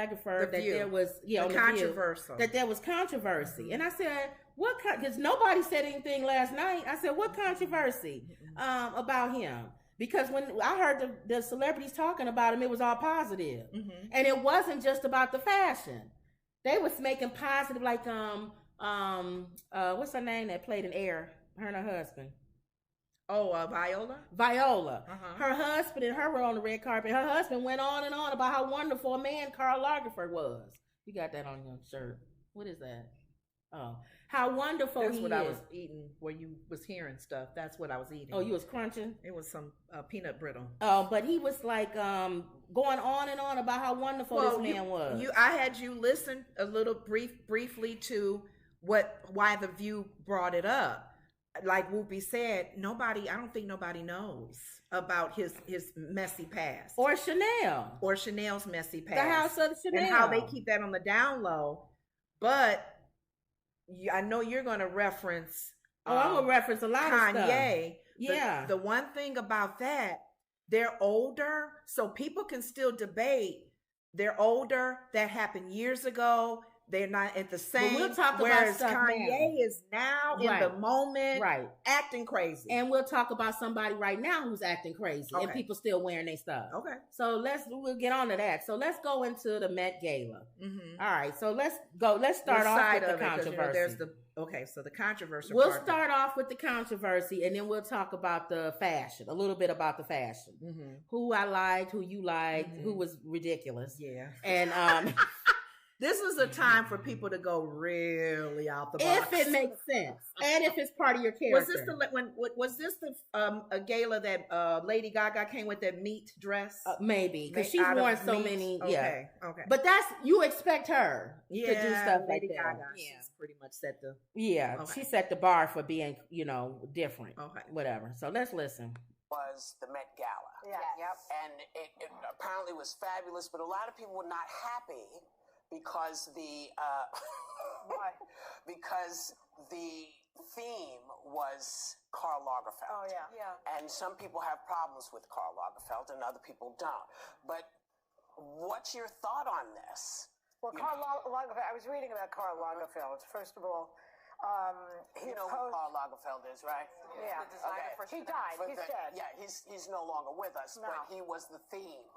Lagerfeld that View. there was on the controversial View, that there was controversy, and I said, "What?" Because nobody said anything last night. I said, "What controversy about him?" Because when I heard the celebrities talking about him, it was all positive, and it wasn't just about the fashion. They was making positive, like what's her name that played in Air? Her and her husband. Oh, Viola? Viola. Her husband and her were on the red carpet. Her husband went on and on about how wonderful a man Karl Lagerfeld was. You got that on your shirt. What is that? Oh, how wonderful That's he what is. I was eating where you was hearing stuff. That's what I was eating. Oh, you was crunching? It was some peanut brittle. Oh, but he was like going on and on about how wonderful this man was. I had you listen a little briefly to why the View brought it up. Like Whoopi said, I don't think nobody knows about his messy past. Or Chanel's messy past. The house of Chanel. And how they keep that on the down low. But I know you're going to reference I'm going to reference a lot of stuff. Kanye. Yeah. The one thing about that, they're older, so people can still debate. They're older. That happened years ago. They're not at the same. We'll talk whereas about Kanye is now in the moment, acting crazy. And we'll talk about somebody right now who's acting crazy, and people still wearing their stuff. Okay. So we'll get on to that. So let's go into the Met Gala. All right. So let's go. Let's start off with the controversy. So the controversy. We'll start off with the controversy, and then we'll talk about the fashion. A little bit about the fashion. Who I liked, who you liked, who was ridiculous. Yeah. And this is a time for people to go really out the box. If it makes sense. And if it's part of your character. Was this a gala that Lady Gaga came with, that meat dress? Maybe. Because she's worn so many. Okay. But you expect her to do stuff like that. Gaga. She's pretty much set the... She set the bar for being, different. Okay. Whatever. So let's listen. Was the Met Gala. Yeah. Yep. And it apparently was fabulous, but a lot of people were not happy because because the theme was Karl Lagerfeld. Oh yeah. And some people have problems with Karl Lagerfeld and other people don't. But what's your thought on this? Well, Karl Lagerfeld, I was reading about Karl Lagerfeld. First of all, you know who Karl Lagerfeld is, right? Yeah. The designer for He died. He's dead. Yeah, he's no longer with us, No. but he was the theme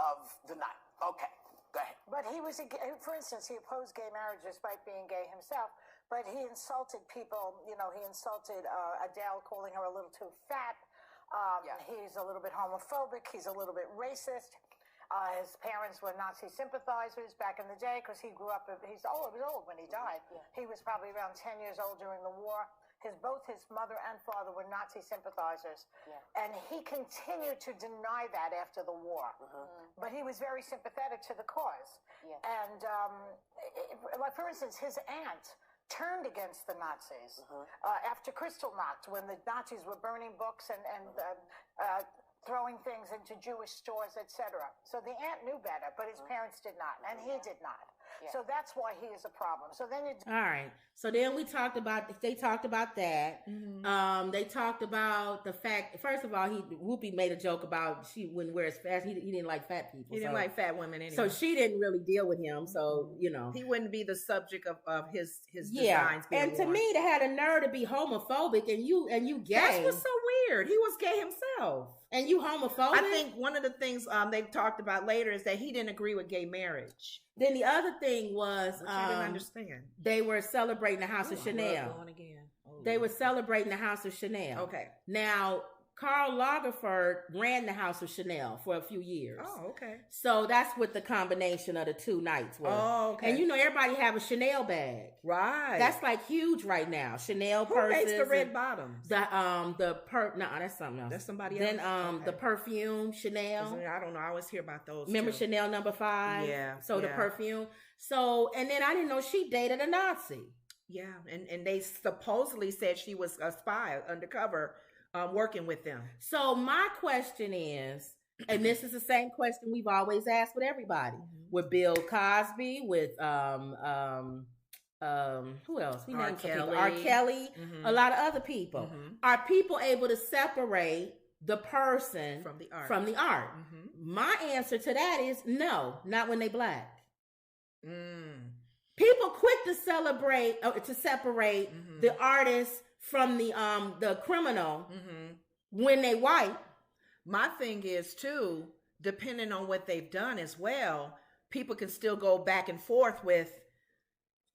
of the night. Okay. Go ahead. But he was, for instance, he opposed gay marriage despite being gay himself. But he insulted people. He insulted Adele, calling her a little too fat. He's a little bit homophobic. He's a little bit racist. His parents were Nazi sympathizers back in the day because he grew up. He was old when he died. Yeah. He was probably around 10 years old during the war. Both his mother and father were Nazi sympathizers. Yeah. And he continued to deny that after the war. But he was very sympathetic to the cause. Yeah. And, like, for instance, his aunt turned against the Nazis after Kristallnacht, when the Nazis were burning books and throwing things into Jewish stores, etc. So the aunt knew better, but his parents did not, and he did not. Yeah. So that's why he is a problem. So then all right. So then they talked about that. They talked about the fact, first of all, Whoopi made a joke about she wouldn't wear his fat. He didn't like fat people. He didn't like fat women anyway. So she didn't really deal with him. So, he wouldn't be the subject of his yeah. designs being And to worn. me, they had a nerve to be homophobic and you gay. That's what's so weird. He was gay himself. And you homophobic? I think one of the things they talked about later is that he didn't agree with gay marriage. Then the other thing was I didn't understand. They were celebrating the House of Chanel. They were celebrating the House of Chanel. Okay. Now, Karl Lagerfeld ran the House of Chanel for a few years. Oh, okay. So that's what the combination of the two nights was. Oh, okay. And everybody have a Chanel bag. Right. That's like huge right now. Chanel Who purses. makes the red bottoms? No, that's something else. That's somebody else. Then the perfume Chanel. I don't know. I always hear about those. Remember too. Chanel No. 5? Yeah. So the perfume. So, and then I didn't know she dated a Nazi. Yeah, and they supposedly said she was a spy undercover working with them. So my question is, and this is the same question we've always asked with everybody, with Bill Cosby, with who else? We named some people. R. Kelly, a lot of other people. Are people able to separate the person from the art? My answer to that is no, not when they black. People quick to separate the artist from the criminal when they white. My thing is too, depending on what they've done as well, people can still go back and forth with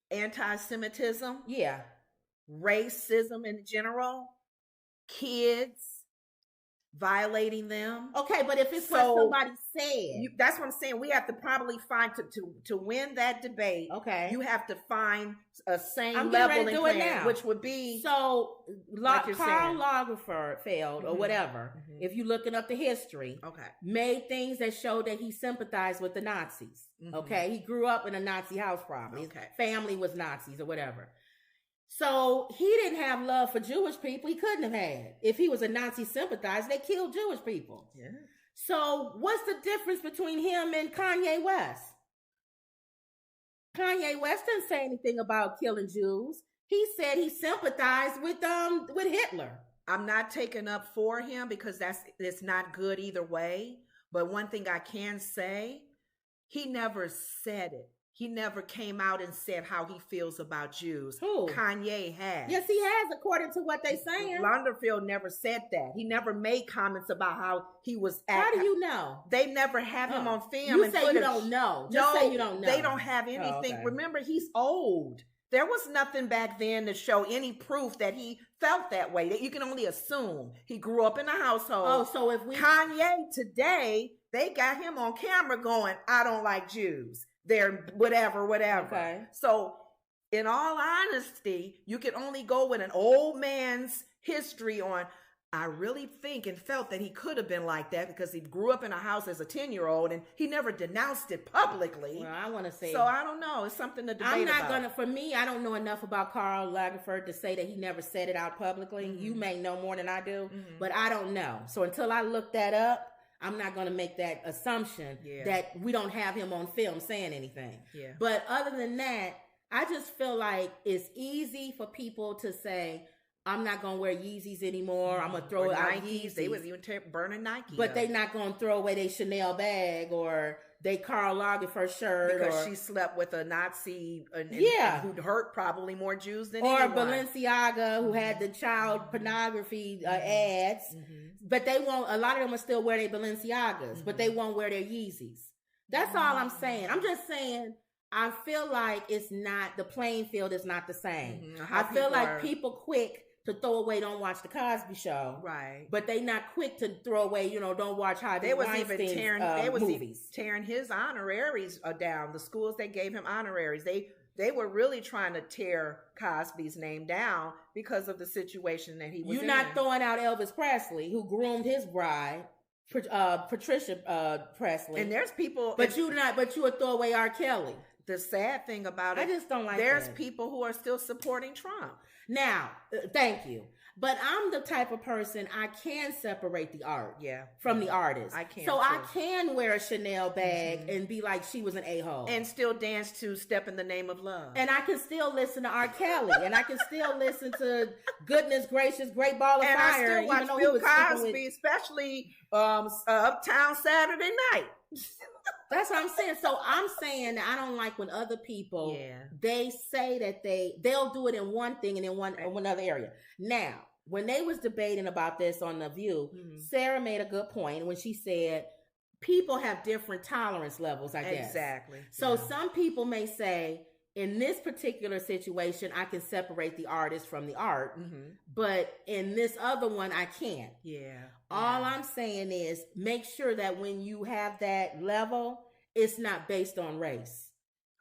anti-Semitism, racism in general, kids, violating them. Okay, but if it's what somebody said, that's what I'm saying. We have to probably find to win that debate. Okay, you have to find a same leveling plan, which would be Karl Lagerfeld or whatever. If you're looking up the history, made things that showed that he sympathized with the Nazis. Okay, he grew up in a Nazi house, probably. His family was Nazis or whatever. So he didn't have love for Jewish people. He couldn't have had. If he was a Nazi sympathizer, they killed Jewish people. Yeah. So what's the difference between him and Kanye West? Kanye West didn't say anything about killing Jews. He said he sympathized with Hitler. I'm not taking up for him because it's not good either way. But one thing I can say, he never said it. He never came out and said how he feels about Jews. Who? Kanye has. Yes, he has, according to what they saying. Lagerfeld never said that. He never made comments about how he was How do you know? They never have him on film. You say you don't know. Just say you don't know. They don't have anything. Remember, he's old. There was nothing back then to show any proof that he felt that way. That you can only assume. He grew up in a household. Oh, so if Kanye today, they got him on camera going, I don't like Jews. They're whatever. Okay. So in all honesty, you can only go with an old man's history on, I really think and felt that he could have been like that because he grew up in a house as a 10-year-old and he never denounced it publicly. Well, I want to say. So I don't know. It's something to debate about. For me, I don't know enough about Karl Lagerfeld to say that he never said it out publicly. You may know more than I do, but I don't know. So until I look that up, I'm not going to make that assumption that we don't have him on film saying anything. Yeah. But other than that, I just feel like it's easy for people to say, I'm not going to wear Yeezys anymore. I'm going to throw out Yeezys. They was even burning Nike. But they not going to throw away their Chanel bag or they Karl Lagerfeld shirt. Because she slept with a Nazi who'd hurt probably more Jews than anyone. Or Balenciaga, who had the child pornography ads. But they won't, a lot of them will still wear their Balenciagas, but they won't wear their Yeezys. That's all I'm saying. I'm just saying, I feel like the playing field is not the same. I feel like people quick to throw away, don't watch the Cosby Show. Right. But they not quick to throw away, don't watch Harvey Weinstein's movies. Tearing his honoraries down. The schools that gave him honoraries, they were really trying to tear Cosby's name down because of the situation that he was in. You're not throwing out Elvis Presley, who groomed his bride, Patricia Presley. And there's people, but you would throw away R. Kelly. The sad thing about it, I just don't like there's that. people who are still supporting Trump. Now, thank you. But I'm the type of person, I can separate the art from the artist. I can. So I can wear a Chanel bag and be like she was an a-hole. And still dance to Step in the Name of Love. And I can still listen to R. Kelly. And I can still listen to Goodness Gracious, Great Ball of Fire. I still watch Bill Cosby, especially Uptown Saturday Night. That's what I'm saying. So I'm saying that I don't like when other people, they say that they'll do it in one thing and in one other area. Now, when they was debating about this on The View, Sarah made a good point when she said people have different tolerance levels, I guess. Exactly. So some people may say, in this particular situation, I can separate the artist from the art, but in this other one, I can't. Yeah. All I'm saying is make sure that when you have that level, it's not based on race.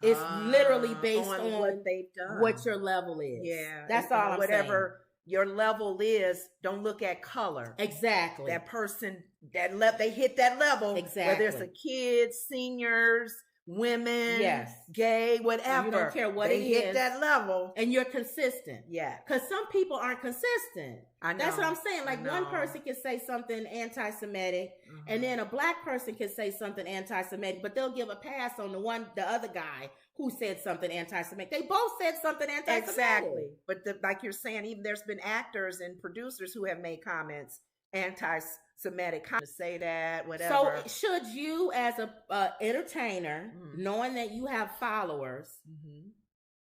It's literally based on what they've done, what your level is. Yeah. That's all I'm whatever your level is, don't look at color. Exactly. That person, they hit that level. Exactly. Whether it's a kid, seniors, women, gay, whatever. You don't care what they hit that level. And you're consistent. Yeah. Because some people aren't consistent. I know. That's what I'm saying. Like one person can say something anti-Semitic and then a black person can say something anti-Semitic, but they'll give a pass on the other guy who said something anti-Semitic. They both said something anti-Semitic. Exactly. But like you're saying, even there's been actors and producers who have made comments anti-Semitic comment to say that, whatever. So should you, as a entertainer, knowing that you have followers,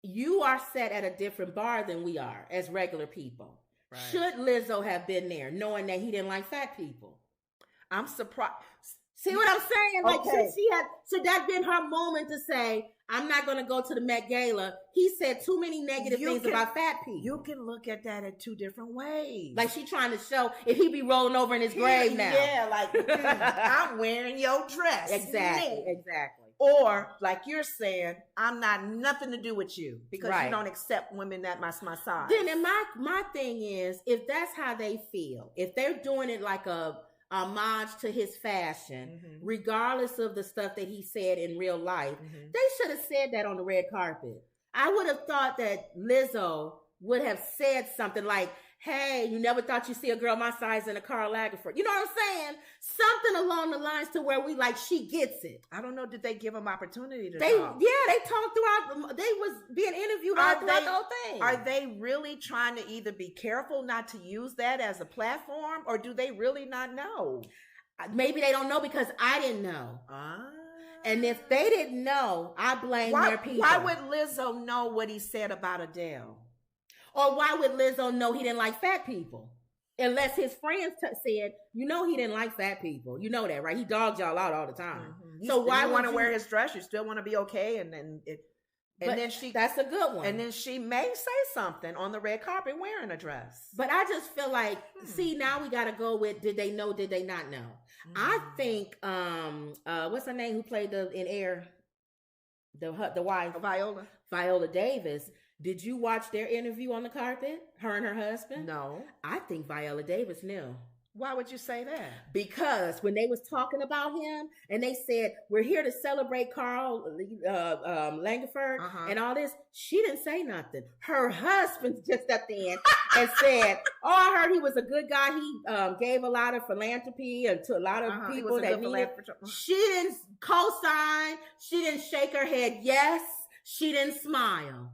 you are set at a different bar than we are as regular people. Right. Should Lizzo have been there, knowing that he didn't like fat people? I'm surprised. See what I'm saying? Like, should that been her moment to say, I'm not going to go to the Met Gala? He said too many negative things about fat people. You can look at that in two different ways. Like, she trying to show if he be rolling over in his grave now. Yeah, like, I'm wearing your dress. Exactly. Or, like you're saying, I'm not nothing to do with you because you don't accept women that my size. Then, and my thing is, if that's how they feel, if they're doing it like a homage to his fashion, regardless of the stuff that he said in real life, they should have said that on the red carpet. I would have thought that Lizzo would have said something like, hey, you never thought you'd see a girl my size in a Karl Lagerfeld. You know what I'm saying? Something along the lines to where we like, she gets it. I don't know. Did they give him opportunity to talk? Yeah, they talked throughout. They was being interviewed throughout the whole thing. Are they really trying to either be careful not to use that as a platform, or do they really not know? Maybe they don't know because I didn't know. And if they didn't know, I blame their people. Why would Lizzo know what he said about Adele? Or why would Lizzo know he didn't like fat people? Unless his friends said, you know, he didn't like fat people. You know that, right? He dogged y'all out all the time. So why want to wear his dress? You still want to be okay? And then that's a good one. And then she may say something on the red carpet wearing a dress. But I just feel like, see, now we got to go with, did they know? Did they not know? I think, what's her name who played in Air? The wife. Viola Davis. Did you watch their interview on the carpet? Her and her husband? No. I think Viola Davis knew. Why would you say that? Because when they was talking about him and they said, we're here to celebrate Karl Lagerfeld and all this, she didn't say nothing. Her husband just stepped in and said, oh, I heard he was a good guy. He gave a lot of philanthropy and to a lot of people that needed. She didn't co-sign. She didn't shake her head yes. She didn't smile.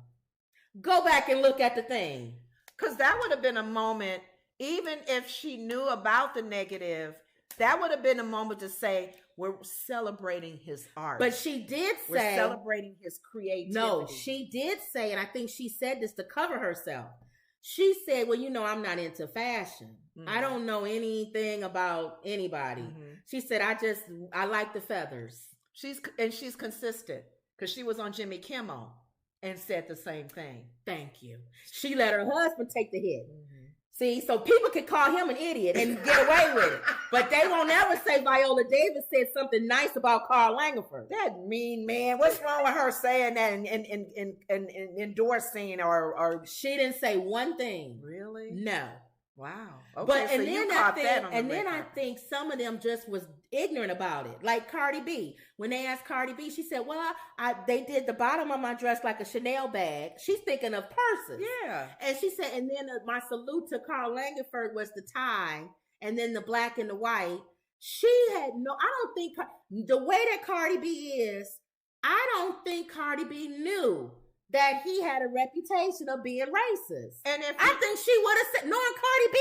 Go back and look at the thing. Because that would have been a moment, even if she knew about the negative, that would have been a moment to say, we're celebrating his art. But she did say... We're celebrating his creativity. No, she did say, and I think she said this to cover herself. She said, well, you know, I'm not into fashion. I don't know anything about anybody. She said, I like the feathers. She's consistent because she was on Jimmy Kimmel and said the same thing. Thank you. She let her husband take the hit. See, so people can call him an idiot and get away with it. But they won't ever say Viola Davis said something nice about Karl Lagerfeld. That mean man. What's wrong with her saying that and endorsing or... She didn't say one thing. Really? No. Wow. Okay, but I think some of them just was ignorant about it. Like Cardi B. When they asked Cardi B, she said, well, they did the bottom of my dress like a Chanel bag. She's thinking of purses. Yeah. And she said, and then my salute to Karl Lagerfeld was the tie and then the black and the white. She had I don't think, the way that Cardi B is, I don't think Cardi B knew that he had a reputation of being racist. And I think she would have said, knowing Cardi B,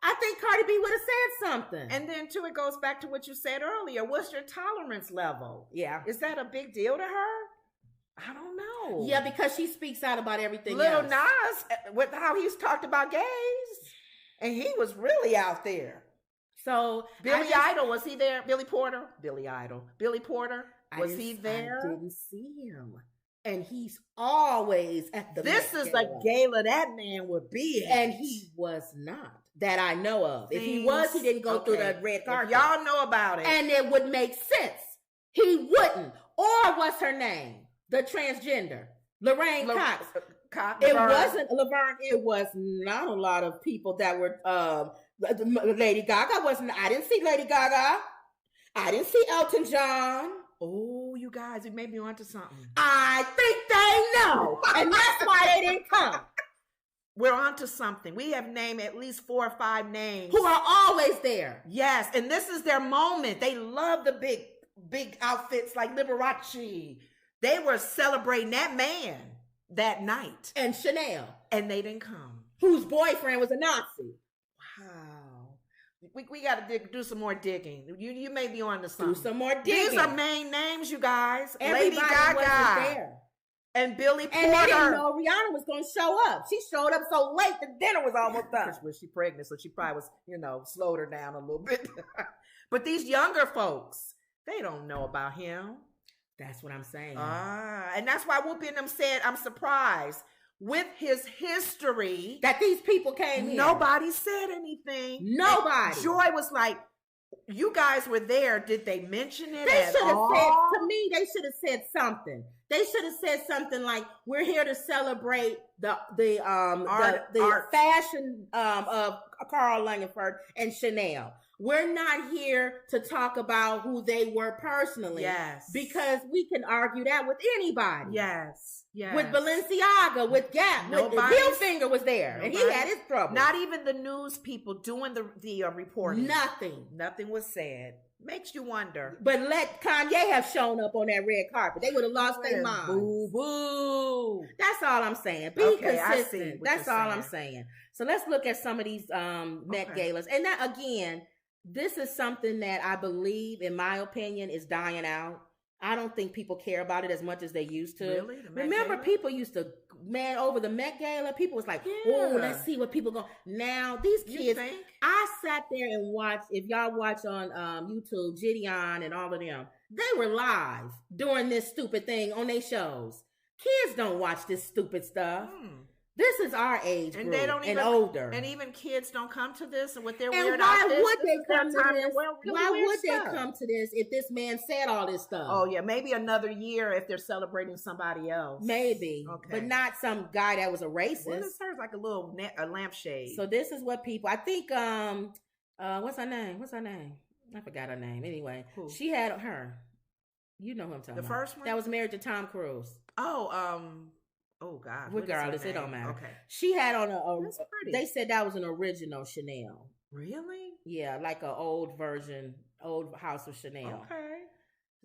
I think Cardi B would have said something. And then too, it goes back to what you said earlier. What's your tolerance level? Yeah. Is that a big deal to her? I don't know. Yeah, because she speaks out about everything Lil Nas, with how he's talked about gays. And he was really out there. So Billy Idol, was he there? Billy Porter? Billy Porter, was he there? I didn't see him. And he's always at the This is a gala that man would be at. And he was not, that I know of. If he was, he didn't go through the red carpet. If y'all know about it. And it would make sense. He wouldn't. Or what's her name? The transgender. Lorraine Cox. It wasn't Laverne. It was not a lot of people that were Lady Gaga wasn't. I didn't see Lady Gaga. I didn't see Elton John. Oh, you guys, it made me onto something. I think they know. And that's why they didn't come. We're onto something. We have named at least 4 or 5 names. Who are always there. Yes, and this is their moment. They love the big outfits like Liberace. They were celebrating that man that night. And Chanel. And they didn't come. Whose boyfriend was a Nazi. Wow. We got to do some more digging. You may be on to something. Do some more digging. These are main names, you guys. Everybody Lady Gaga wasn't there. and Billy Porter. And they didn't know Rihanna was going to show up. She showed up so late, the dinner was almost done. Was she pregnant? So she probably was, slowed her down a little bit. But these younger folks, they don't know about him. That's what I'm saying. And that's why Whoopi and them said, I'm surprised. With his history, that these people came here. Nobody said anything. Nobody. And Joy was like, you guys were there. Did they mention it? They should have said, to me, they should have said something. They should have said something like, we're here to celebrate the fashion of Karl Lagerfeld and Chanel. We're not here to talk about who they were personally. Yes. Because we can argue that with anybody. Yes. Yes. With Balenciaga, with Gap. Hilfiger was there. And he had his trouble. Not even the news people doing the reporting. Nothing. Nothing was said. Makes you wonder. But let Kanye have shown up on that red carpet. They would have lost their minds. Boo, boo. That's all I'm saying. Be consistent. That's all I'm saying. So let's look at some of these Met Galas. And that, again, this is something that I believe, in my opinion, is dying out. I don't think people care about it as much as they used to. Really? Remember, people used to, over the Met Gala, people was like, oh, let's see what people go. Now, these kids, I sat there and watched, if y'all watch on YouTube, Gideon and all of them, they were live doing this stupid thing on their shows. Kids don't watch this stupid stuff. This is our age group, they don't even, older. And even kids don't come to this and with their weird outfits. Why would they come to this? Why would they come to this if this man said all this stuff? Oh, yeah. Maybe another year if they're celebrating somebody else. Maybe. Okay. But not some guy that was a racist. Well, this is like a lampshade. So this is what people, I think, what's her name? I forgot her name. Anyway, she had her. You know who I'm talking about. The first one? That was married to Tom Cruise. Oh, God. Regardless, it don't matter. Okay. She had on That's pretty. They said that was an original Chanel. Really? Yeah, like an old version, old House of Chanel. Okay.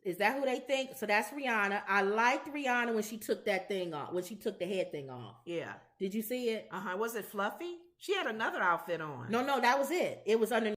Is that who they think? So that's Rihanna. I liked Rihanna when she took that thing off, when she took the head thing off. Yeah. Did you see it? Was it fluffy? She had another outfit on. No, that was it. It was underneath.